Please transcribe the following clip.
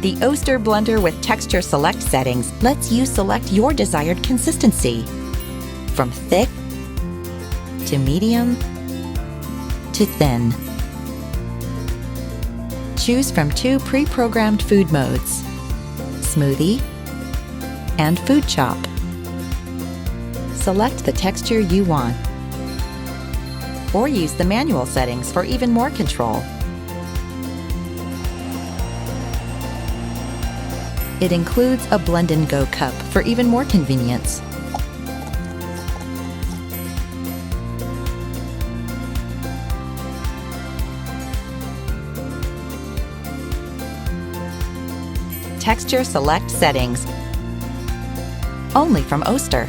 The Oster blender with Texture Select settings lets you select your desired consistency, from thick to medium to thin. Choose from 2 pre-programmed food modes, smoothie and food chop. Select the texture you want, or use the manual settings for even more control. It includes a blend and go cup for even more convenience. Texture Select settings, only from Oster.